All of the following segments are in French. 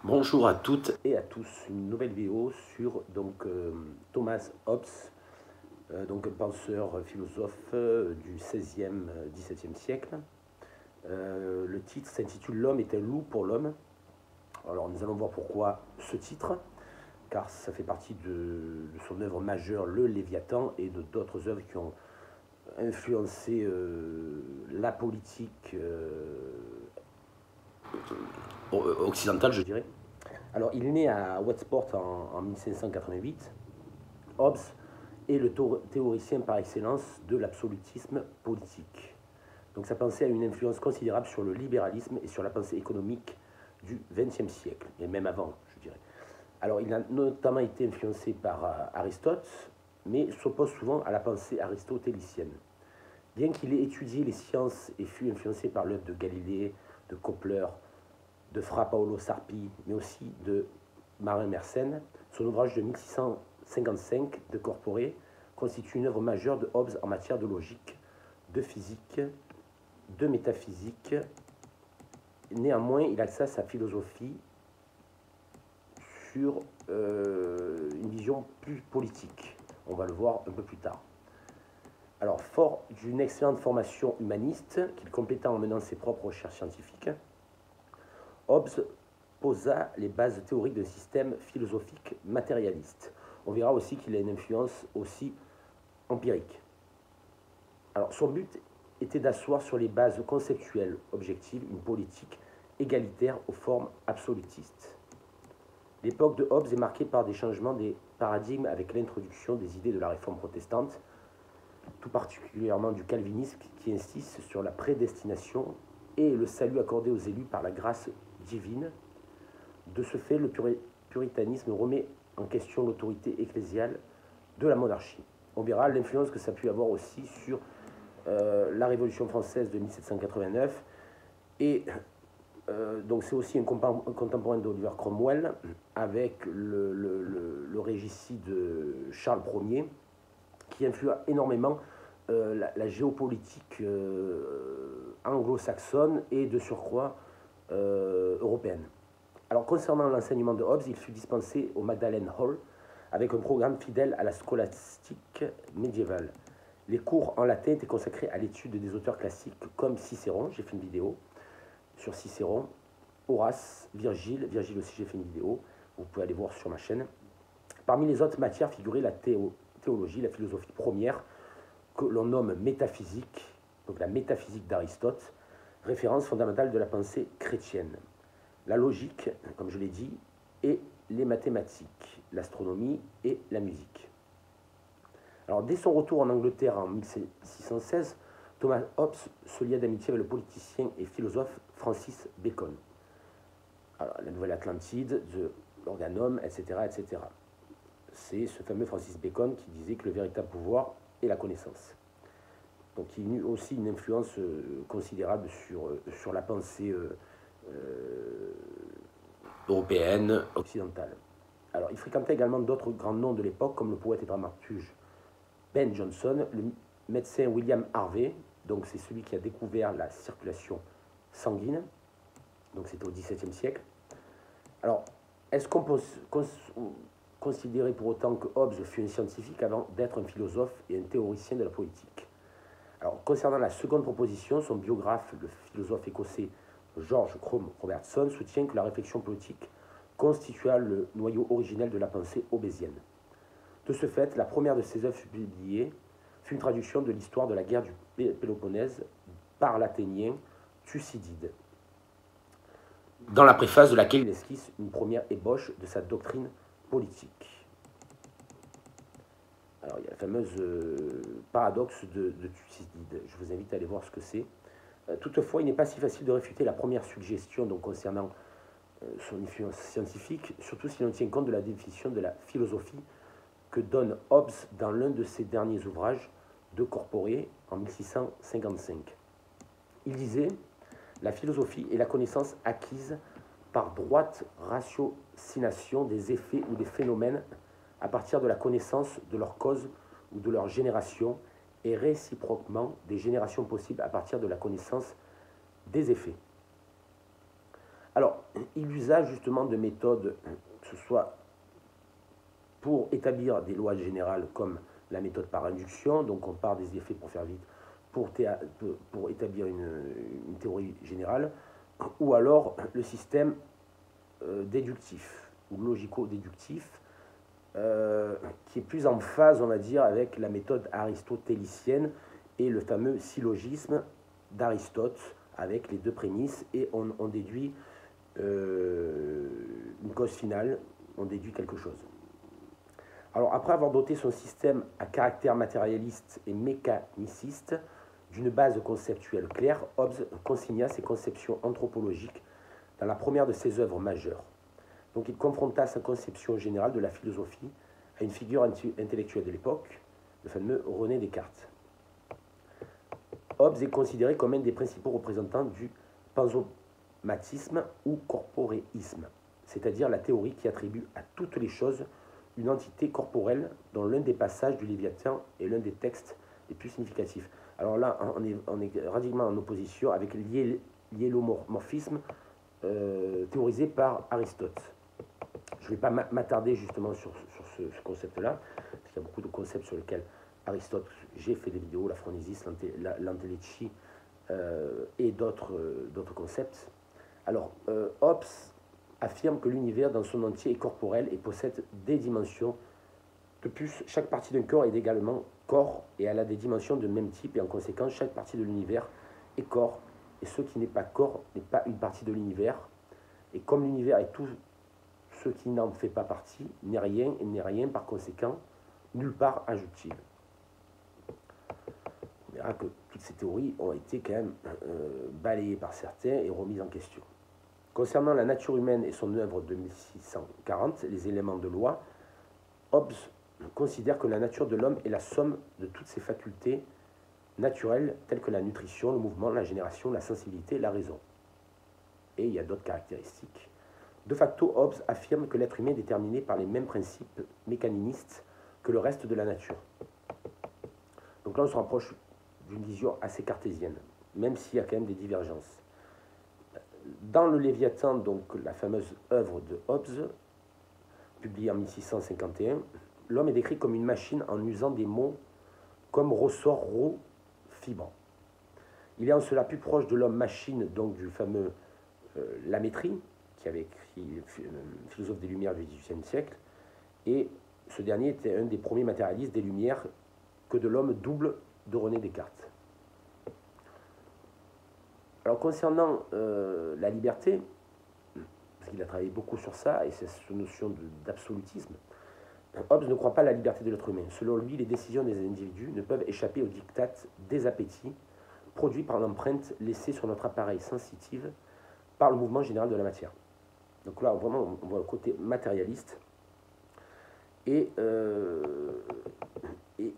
Bonjour à toutes et à tous, une nouvelle vidéo sur Thomas Hobbes, un penseur philosophe du XVIe, XVIIe siècle. Le titre s'intitule L'homme est un loup pour l'homme. Alors nous allons voir pourquoi ce titre, car ça fait partie de son œuvre majeure, Le Léviathan, et de d'autres œuvres qui ont influencé la politique occidentale, je dirais. Alors, il est né à Westport en 1588. Hobbes est le théoricien par excellence de l'absolutisme politique. Donc, sa pensée a une influence considérable sur le libéralisme et sur la pensée économique du XXe siècle, et même avant, je dirais. Alors, il a notamment été influencé par Aristote, mais s'oppose souvent à la pensée aristotélicienne. Bien qu'il ait étudié les sciences et fût influencé par l'œuvre de Galilée, de Kepler, de Fra Paolo Sarpi, mais aussi de Marin Mersenne, son ouvrage de 1655, De Corpore, constitue une œuvre majeure de Hobbes en matière de logique, de physique, de métaphysique. Néanmoins, il axa sa philosophie sur une vision plus politique. On va le voir un peu plus tard. Alors, fort d'une excellente formation humaniste, qu'il compléta en menant ses propres recherches scientifiques, Hobbes posa les bases théoriques d'un système philosophique matérialiste. On verra aussi qu'il a une influence aussi empirique. Alors, son but était d'asseoir sur les bases conceptuelles objectives une politique égalitaire aux formes absolutistes. L'époque de Hobbes est marquée par des changements des paradigmes avec l'introduction des idées de la réforme protestante, tout particulièrement du calvinisme qui insiste sur la prédestination et le salut accordé aux élus par la grâce divine. De ce fait, le puritanisme remet en question l'autorité ecclésiale de la monarchie. On verra l'influence que ça a pu avoir aussi sur la Révolution française de 1789. Et donc c'est aussi un contemporain d'Oliver Cromwell avec le régicide Charles Ier qui influa énormément la géopolitique anglo-saxonne et de surcroît européenne. Alors concernant l'enseignement de Hobbes, il fut dispensé au Magdalen Hall avec un programme fidèle à la scolastique médiévale. Les cours en latin étaient consacrés à l'étude des auteurs classiques comme Cicéron, j'ai fait une vidéo sur Cicéron, Horace, Virgile aussi j'ai fait une vidéo, vous pouvez aller voir sur ma chaîne. Parmi les autres matières figurait la théologie, la philosophie première, que l'on nomme métaphysique, donc la métaphysique d'Aristote, référence fondamentale de la pensée chrétienne. La logique, comme je l'ai dit, et les mathématiques, l'astronomie et la musique. Alors, dès son retour en Angleterre en 1616, Thomas Hobbes se lia d'amitié avec le politicien et philosophe Francis Bacon. Alors, la Nouvelle Atlantide, l'Organum, etc., etc. C'est ce fameux Francis Bacon qui disait que le véritable pouvoir est la connaissance. Donc il eut aussi une influence considérable sur la pensée européenne, occidentale. Alors il fréquentait également d'autres grands noms de l'époque, comme le poète et dramaturge Ben Jonson, le médecin William Harvey, donc c'est celui qui a découvert la circulation sanguine, donc c'était au XVIIe siècle. Alors, est-ce qu'on peut considérer pour autant que Hobbes fut un scientifique avant d'être un philosophe et un théoricien de la politique? Alors, concernant la seconde proposition, son biographe, le philosophe écossais George Crome Robertson, soutient que la réflexion politique constitua le noyau originel de la pensée hobbesienne. De ce fait, la première de ses œuvres publiées fut une traduction de l'histoire de la guerre du Péloponnèse par l'Athénien Thucydide, dans la préface de laquelle il esquisse une première ébauche de sa doctrine politique. Alors, il y a la fameuse paradoxe de Thucydide. Je vous invite à aller voir ce que c'est. Toutefois, il n'est pas si facile de réfuter la première suggestion donc, concernant son influence scientifique, surtout si l'on tient compte de la définition de la philosophie que donne Hobbes dans l'un de ses derniers ouvrages, De Corpore, en 1655. Il disait « La philosophie est la connaissance acquise par droite ratiocination des effets ou des phénomènes à partir de la connaissance de leur cause ou de leur génération, et réciproquement des générations possibles à partir de la connaissance des effets. » Alors, il usa justement de méthodes, que ce soit pour établir des lois générales comme la méthode par induction, donc on part des effets pour faire vite, pour établir une théorie générale, ou alors le système déductif ou logico-déductif, qui est plus en phase, on va dire, avec la méthode aristotélicienne et le fameux syllogisme d'Aristote, avec les deux prémices, et on déduit une cause finale, on déduit quelque chose. Alors, après avoir doté son système à caractère matérialiste et mécaniciste d'une base conceptuelle claire, Hobbes consigna ses conceptions anthropologiques dans la première de ses œuvres majeures. Donc, il confronta sa conception générale de la philosophie à une figure intellectuelle de l'époque, le fameux René Descartes. Hobbes est considéré comme un des principaux représentants du panzomatisme ou corporéisme, c'est-à-dire la théorie qui attribue à toutes les choses une entité corporelle dont l'un des passages du Léviathan est l'un des textes les plus significatifs. Alors là, on est radicalement en opposition avec l'hyélomorphisme théorisé par Aristote. Je ne vais pas m'attarder justement sur ce concept-là, parce qu'il y a beaucoup de concepts sur lesquels Aristote, j'ai fait des vidéos, la phronésis, l'antelechie et d'autres concepts. Alors, Hobbes affirme que l'univers dans son entier est corporel et possède des dimensions. De plus, chaque partie d'un corps est également corps et elle a des dimensions de même type et en conséquence, chaque partie de l'univers est corps et ce qui n'est pas corps n'est pas une partie de l'univers. Et comme l'univers est tout ce qui n'en fait pas partie, n'est rien et n'est rien par conséquent, nulle part ajoute-t-il. On verra que toutes ces théories ont été quand même balayées par certains et remises en question. Concernant la nature humaine et son œuvre de 1640, les éléments de loi, Hobbes considère que la nature de l'homme est la somme de toutes ses facultés naturelles telles que la nutrition, le mouvement, la génération, la sensibilité, la raison. Et il y a d'autres caractéristiques. De facto, Hobbes affirme que l'être humain est déterminé par les mêmes principes mécaninistes que le reste de la nature. Donc là, on se rapproche d'une vision assez cartésienne, même s'il y a quand même des divergences. Dans le Léviathan, donc la fameuse œuvre de Hobbes, publiée en 1651, l'homme est décrit comme une machine en usant des mots comme ressort, roue, fibre. Il est en cela plus proche de l'homme-machine, donc du fameux Lamétrie, qui avait écrit philosophe des Lumières du XVIIIe siècle, et ce dernier était un des premiers matérialistes des Lumières que de l'homme double de René Descartes. Alors concernant la liberté, parce qu'il a travaillé beaucoup sur ça, et c'est cette notion d'absolutisme, Hobbes ne croit pas à la liberté de l'être humain. Selon lui, les décisions des individus ne peuvent échapper aux diktats des appétits produits par l'empreinte laissée sur notre appareil sensitif par le mouvement général de la matière. Donc là, vraiment, on voit le côté matérialiste. Et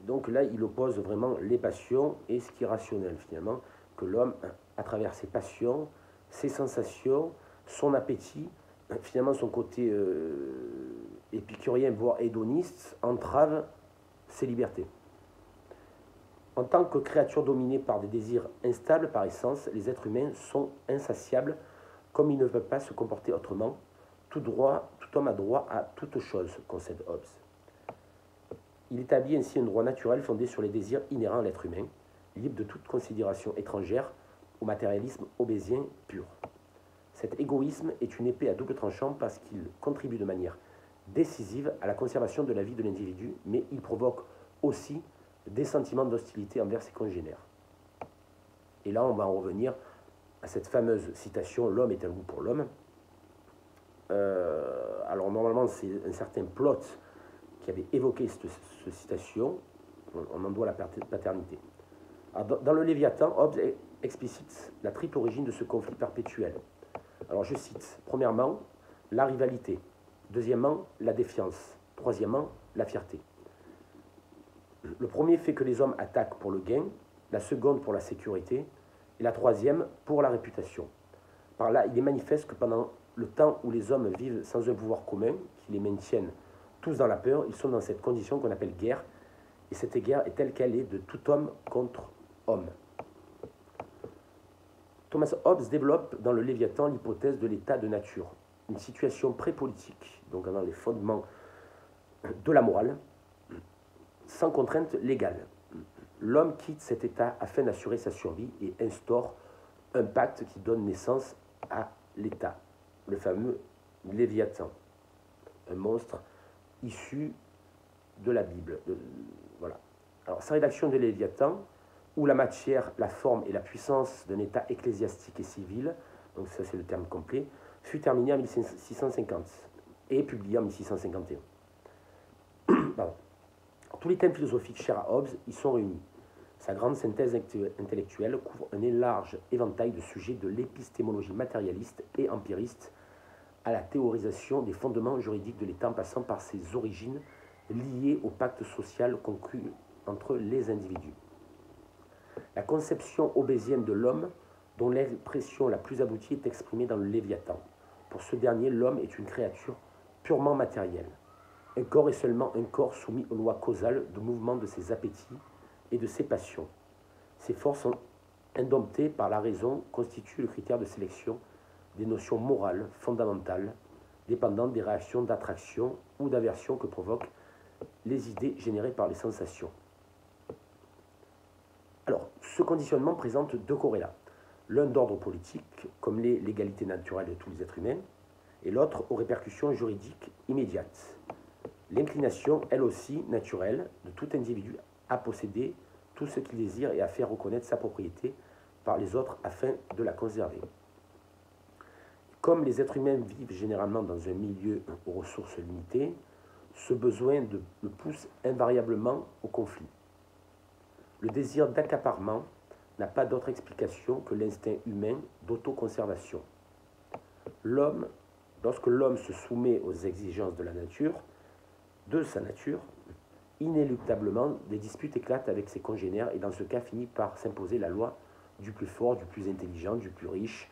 donc là, il oppose vraiment les passions et ce qui est rationnel, finalement, que l'homme, à travers ses passions, ses sensations, son appétit, finalement son côté épicurien, voire hédoniste, entrave ses libertés. En tant que créatures dominées par des désirs instables par essence, les êtres humains sont insatiables, comme ils ne peuvent pas se comporter autrement. Tout homme a droit à toute chose, concède Hobbes. Il établit ainsi un droit naturel fondé sur les désirs inhérents à l'être humain, libre de toute considération étrangère au matérialisme hobbésien pur. Cet égoïsme est une épée à double tranchant parce qu'il contribue de manière décisive à la conservation de la vie de l'individu, mais il provoque aussi des sentiments d'hostilité envers ses congénères. Et là, on va en revenir à cette fameuse citation « L'homme est un loup pour l'homme ». Alors normalement, c'est un certain Plot qui avait évoqué cette citation, on en doit la paternité. Alors, dans le Léviathan, Hobbes explicite la triple origine de ce conflit perpétuel. Alors je cite, premièrement, la rivalité, deuxièmement, la défiance, troisièmement, la fierté. Le premier fait que les hommes attaquent pour le gain, la seconde pour la sécurité, et la troisième pour la réputation. Par là, il est manifeste que pendant le temps où les hommes vivent sans un pouvoir commun, qui les maintienne tous dans la peur, ils sont dans cette condition qu'on appelle guerre, et cette guerre est telle qu'elle est de tout homme contre homme. Thomas Hobbes développe dans le Léviathan l'hypothèse de l'état de nature, une situation pré-politique, donc dans les fondements de la morale, sans contrainte légale. L'homme quitte cet état afin d'assurer sa survie et instaure un pacte qui donne naissance à l'état, le fameux Léviathan, un monstre issu de la Bible. Voilà. Alors, sa rédaction de Léviathan, où la matière, la forme et la puissance d'un état ecclésiastique et civil, donc ça c'est le terme complet, fut terminée en 1650 et publiée en 1651. Pardon. Tous les thèmes philosophiques chers à Hobbes y sont réunis. Sa grande synthèse intellectuelle couvre un large éventail de sujets de l'épistémologie matérialiste et empiriste à la théorisation des fondements juridiques de l'État en passant par ses origines liées au pacte social conclu entre les individus. La conception hobbésienne de l'homme, dont l'expression la plus aboutie est exprimée dans le Léviathan. Pour ce dernier, l'homme est une créature purement matérielle. Un corps est seulement un corps soumis aux lois causales de mouvement de ses appétits et de ses passions. Ces forces indomptées par la raison constituent le critère de sélection des notions morales fondamentales dépendant des réactions d'attraction ou d'aversion que provoquent les idées générées par les sensations. Alors, ce conditionnement présente deux corrélats. L'un d'ordre politique, comme l'est l'égalité naturelle de tous les êtres humains, et l'autre aux répercussions juridiques immédiates. L'inclination, elle aussi naturelle, de tout individu à posséder tout ce qu'il désire et à faire reconnaître sa propriété par les autres afin de la conserver. Comme les êtres humains vivent généralement dans un milieu aux ressources limitées, ce besoin le pousse invariablement au conflit. Le désir d'accaparement n'a pas d'autre explication que l'instinct humain d'autoconservation. Lorsque l'homme se soumet aux exigences de sa nature, inéluctablement, des disputes éclatent avec ses congénères et dans ce cas finit par s'imposer la loi du plus fort, du plus intelligent, du plus riche,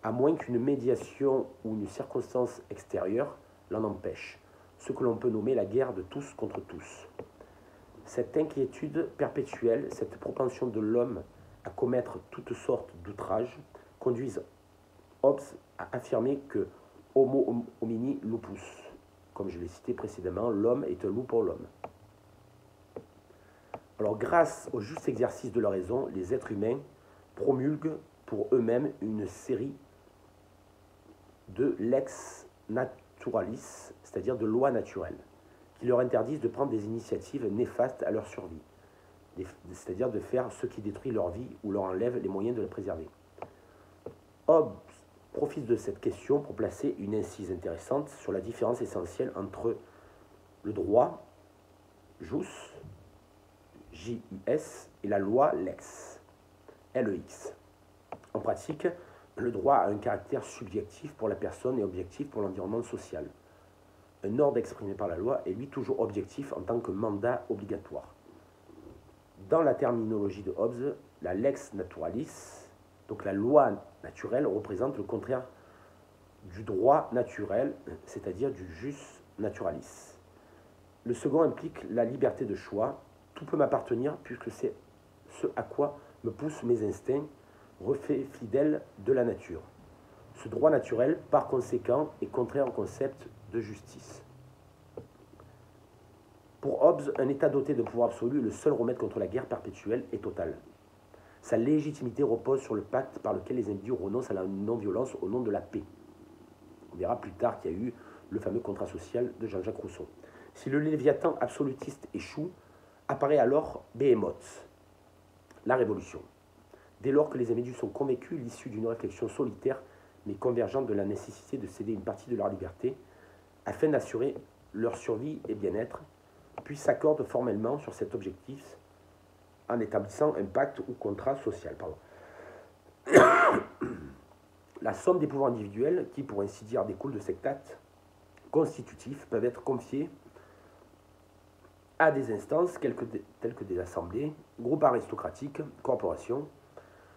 à moins qu'une médiation ou une circonstance extérieure l'en empêche, ce que l'on peut nommer la guerre de tous contre tous. Cette inquiétude perpétuelle, cette propension de l'homme à commettre toutes sortes d'outrages, conduisent Hobbes à affirmer que homo homini lupus, comme je l'ai cité précédemment, l'homme est un loup pour l'homme. Alors, grâce au juste exercice de la raison, les êtres humains promulguent pour eux-mêmes une série de lex naturalis, c'est-à-dire de lois naturelles, qui leur interdisent de prendre des initiatives néfastes à leur survie, c'est-à-dire de faire ce qui détruit leur vie ou leur enlève les moyens de la préserver. Hobbes profite de cette question pour placer une incise intéressante sur la différence essentielle entre le droit, jus, J-U-S, et la loi, lex, L-E-X. En pratique, le droit a un caractère subjectif pour la personne et objectif pour l'environnement social. Un ordre exprimé par la loi est lui toujours objectif en tant que mandat obligatoire. Dans la terminologie de Hobbes, la lex naturalis, donc la loi naturelle, représente le contraire du droit naturel, c'est-à-dire du jus naturalis. Le second implique la liberté de choix. Tout peut m'appartenir puisque c'est ce à quoi me poussent mes instincts, reflet fidèle de la nature. Ce droit naturel, par conséquent, est contraire au concept de justice. Pour Hobbes, un État doté de pouvoir absolu est le seul remède contre la guerre perpétuelle et totale. Sa légitimité repose sur le pacte par lequel les individus renoncent à la non-violence au nom de la paix. On verra plus tard qu'il y a eu le fameux contrat social de Jean-Jacques Rousseau. Si le Léviathan absolutiste échoue, apparaît alors Behemoth, la révolution. Dès lors que les individus sont convaincus, l'issue d'une réflexion solitaire mais convergente de la nécessité de céder une partie de leur liberté afin d'assurer leur survie et bien-être, puis s'accordent formellement sur cet objectif en établissant un pacte ou contrat social. La somme des pouvoirs individuels, qui pour ainsi dire découlent de cet acte constitutif, peuvent être confiés à des instances telles que des assemblées, groupes aristocratiques, corporations,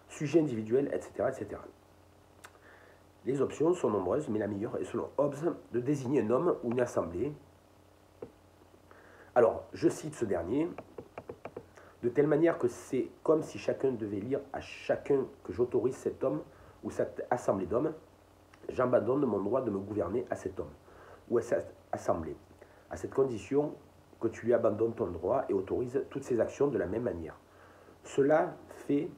sujets individuels, etc., etc. Les options sont nombreuses, mais la meilleure est, selon Hobbes, de désigner un homme ou une assemblée. Alors, je cite ce dernier, de telle manière que c'est comme si chacun devait lire à chacun que j'autorise cet homme ou cette assemblée d'hommes, j'abandonne mon droit de me gouverner à cet homme ou à cette assemblée, à cette condition que tu lui abandonnes ton droit et autorises toutes ses actions de la même manière. Cela fait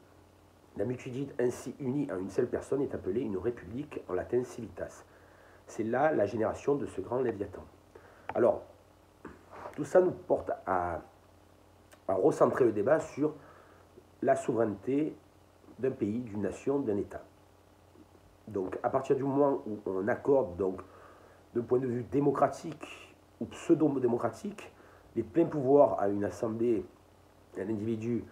la multitude ainsi unie en une seule personne est appelée une république, en latin civitas. C'est là la génération de ce grand Léviathan. Alors, tout ça nous porte à recentrer le débat sur la souveraineté d'un pays, d'une nation, d'un État. Donc, à partir du moment où on accorde, donc, d'un point de vue démocratique ou pseudo-démocratique, les pleins pouvoirs à une assemblée, à un individu,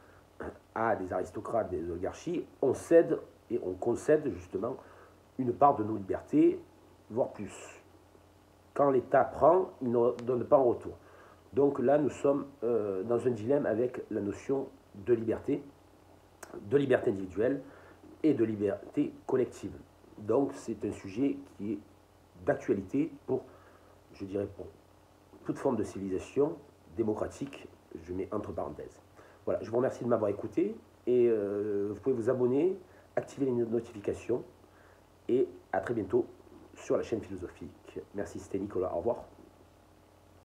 à des aristocrates, des oligarchies, on cède et on concède justement une part de nos libertés, voire plus. Quand l'État prend, il ne donne pas en retour. Donc là, nous sommes dans un dilemme avec la notion de liberté individuelle et de liberté collective. Donc c'est un sujet qui est d'actualité pour, je dirais, pour toute forme de civilisation démocratique, je mets entre parenthèses. Voilà, je vous remercie de m'avoir écouté et vous pouvez vous abonner, activer les notifications et à très bientôt sur la chaîne philosophique. Merci, c'était Nicolas, au revoir.